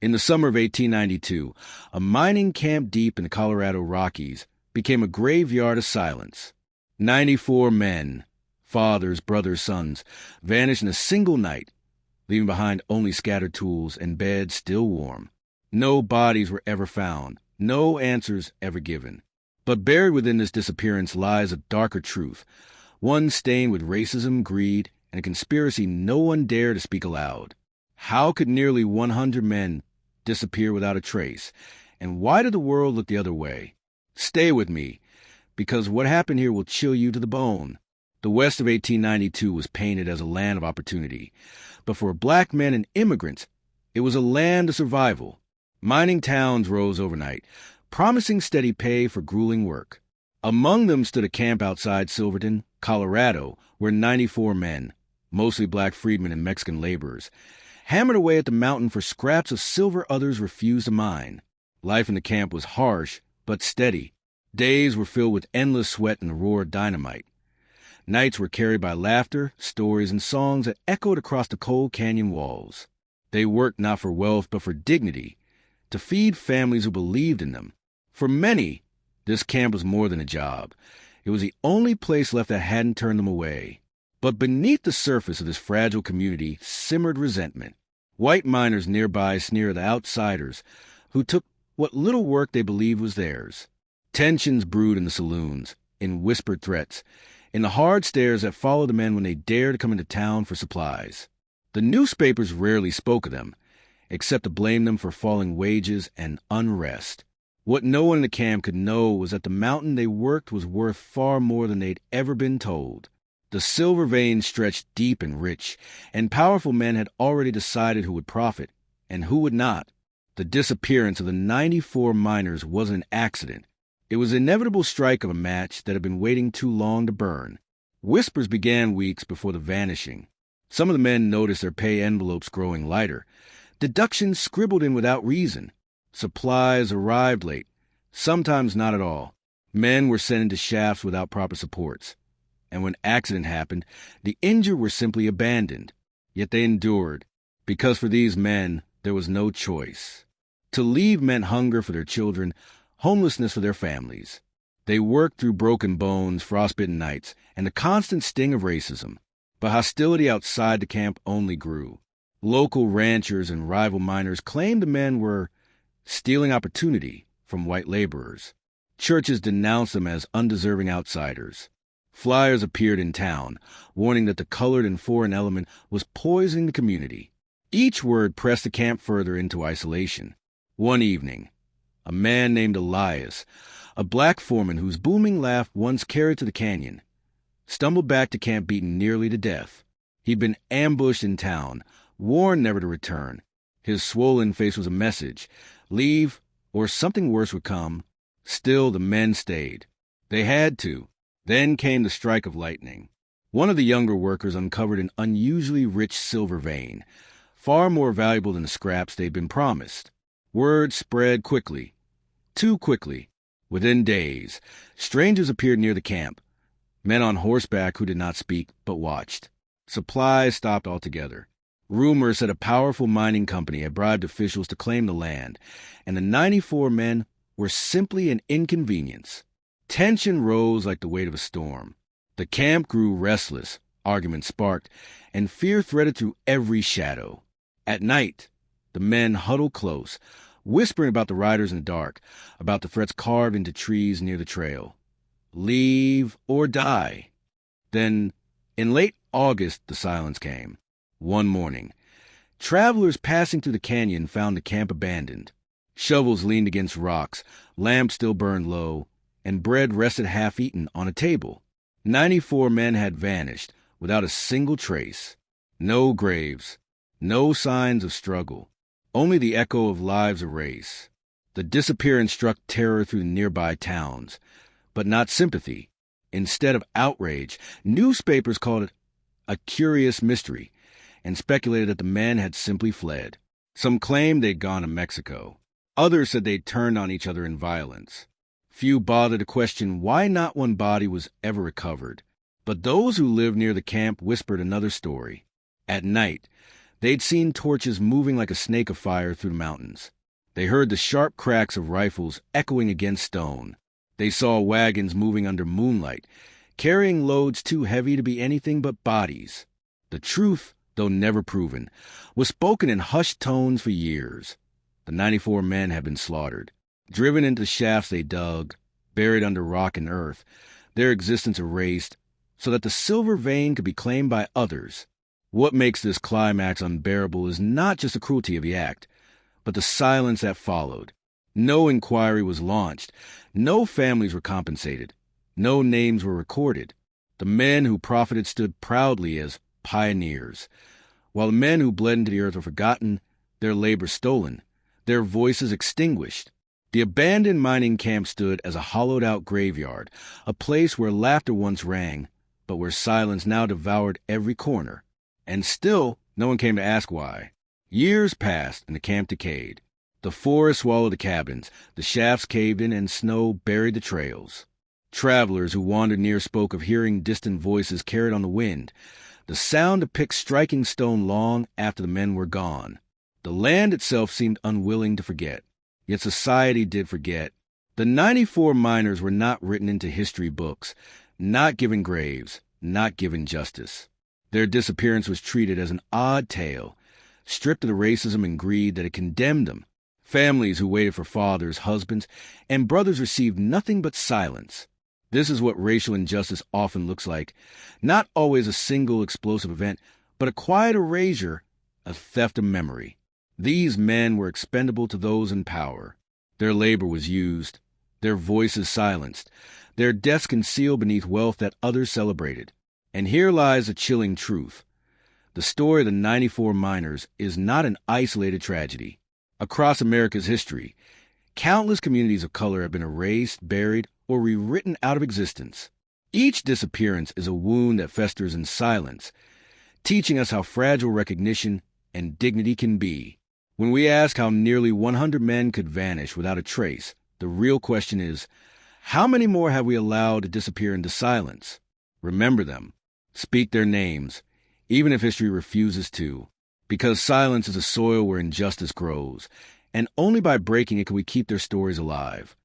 In the summer of 1892, a mining camp deep in the Colorado Rockies became a graveyard of silence. 94 men, fathers, brothers, sons, vanished in a single night, leaving behind only scattered tools and beds still warm. No bodies were ever found, no answers ever given. But buried within this disappearance lies a darker truth, one stained with racism, greed, and a conspiracy no one dared to speak aloud. How could nearly 100 men disappear without a trace, and why did the world look the other way? Stay with me, because what happened here will chill you to the bone. The West of 1892 was painted as a land of opportunity, but for black men and immigrants, it was a land of survival. Mining towns rose overnight, promising steady pay for grueling work. Among them stood a camp outside Silverton, Colorado, where 94 men, mostly black freedmen and Mexican laborers, hammered away at the mountain for scraps of silver others refused to mine. Life in the camp was harsh, but steady. Days were filled with endless sweat and the roar of dynamite. Nights were carried by laughter, stories, and songs that echoed across the cold canyon walls. They worked not for wealth, but for dignity, to feed families who believed in them. For many, this camp was more than a job. It was the only place left that hadn't turned them away. But beneath the surface of this fragile community simmered resentment. White miners nearby sneered at the outsiders who took what little work they believed was theirs. Tensions brewed in the saloons, in whispered threats, in the hard stares that followed the men when they dared to come into town for supplies. The newspapers rarely spoke of them, except to blame them for falling wages and unrest. What no one in the camp could know was that the mountain they worked was worth far more than they'd ever been told. The silver veins stretched deep and rich, and powerful men had already decided who would profit and who would not. The disappearance of the 94 miners wasn't an accident. It was the inevitable strike of a match that had been waiting too long to burn. Whispers began weeks before the vanishing. Some of the men noticed their pay envelopes growing lighter. Deductions scribbled in without reason. Supplies arrived late, sometimes not at all. Men were sent into shafts without proper supports. And when accident happened, the injured were simply abandoned. Yet they endured, because for these men there was no choice. To leave meant hunger for their children, homelessness for their families. They worked through broken bones, frostbitten nights, and the constant sting of racism. But hostility outside the camp only grew. Local ranchers and rival miners claimed the men were stealing opportunity from white laborers. Churches denounced them as undeserving outsiders. Flyers appeared in town, warning that the colored and foreign element was poisoning the community. Each word pressed the camp further into isolation. One evening, a man named Elias, a black foreman whose booming laugh once carried to the canyon, stumbled back to camp beaten nearly to death. He'd been ambushed in town, warned never to return. His swollen face was a message. Leave, or something worse would come. Still, the men stayed. They had to. Then came the strike of lightning. One of the younger workers uncovered an unusually rich silver vein, far more valuable than the scraps they'd been promised. Word spread quickly. Too quickly. Within days, strangers appeared near the camp. Men on horseback who did not speak, but watched. Supplies stopped altogether. Rumors said a powerful mining company had bribed officials to claim the land, and the 94 men were simply an inconvenience. Tension rose like the weight of a storm. The camp grew restless, arguments sparked, and fear threaded through every shadow. At night, the men huddled close, whispering about the riders in the dark, about the threats carved into trees near the trail. Leave or die. Then, in late August, the silence came. One morning, travelers passing through the canyon found the camp abandoned. Shovels leaned against rocks, lamps still burned low, and bread rested half-eaten on a table. 94 men had vanished, without a single trace. No graves, no signs of struggle, only the echo of lives erased. The disappearance struck terror through the nearby towns, but not sympathy. Instead of outrage, newspapers called it a curious mystery and speculated that the men had simply fled. Some claimed they'd gone to Mexico. Others said they'd turned on each other in violence. Few bothered to question why not one body was ever recovered. But those who lived near the camp whispered another story. At night, They'd seen torches moving like a snake of fire through the mountains. They heard the sharp cracks of rifles echoing against stone. They saw wagons moving under moonlight, carrying loads too heavy to be anything but bodies. The truth, though never proven, was spoken in hushed tones for years. The 94 men had been slaughtered, driven into shafts they dug, buried under rock and earth, their existence erased, so that the silver vein could be claimed by others. What makes this climax unbearable is not just the cruelty of the act, but the silence that followed. No inquiry was launched. No families were compensated. No names were recorded. The men who profited stood proudly as pioneers, while the men who bled into the earth were forgotten, their labor stolen, their voices extinguished. The abandoned mining camp stood as a hollowed-out graveyard, a place where laughter once rang, but where silence now devoured every corner. And still, no one came to ask why. Years passed, and the camp decayed. The forest swallowed the cabins, the shafts caved in, and snow buried the trails. Travelers who wandered near spoke of hearing distant voices carried on the wind, the sound of picks striking stone long after the men were gone. The land itself seemed unwilling to forget. Yet society did forget. The 94 miners were not written into history books, not given graves, not given justice. Their disappearance was treated as an odd tale, stripped of the racism and greed that had condemned them. Families who waited for fathers, husbands, and brothers received nothing but silence. This is what racial injustice often looks like. Not always a single explosive event, but a quiet erasure, a theft of memory. These men were expendable to those in power. Their labor was used, their voices silenced, their deaths concealed beneath wealth that others celebrated. And here lies a chilling truth. The story of the 94 miners is not an isolated tragedy. Across America's history, countless communities of color have been erased, buried, or rewritten out of existence. Each disappearance is a wound that festers in silence, teaching us how fragile recognition and dignity can be. When we ask how nearly 100 men could vanish without a trace, the real question is, how many more have we allowed to disappear into silence? Remember them. Speak their names, even if history refuses to, because silence is a soil where injustice grows, and only by breaking it can we keep their stories alive.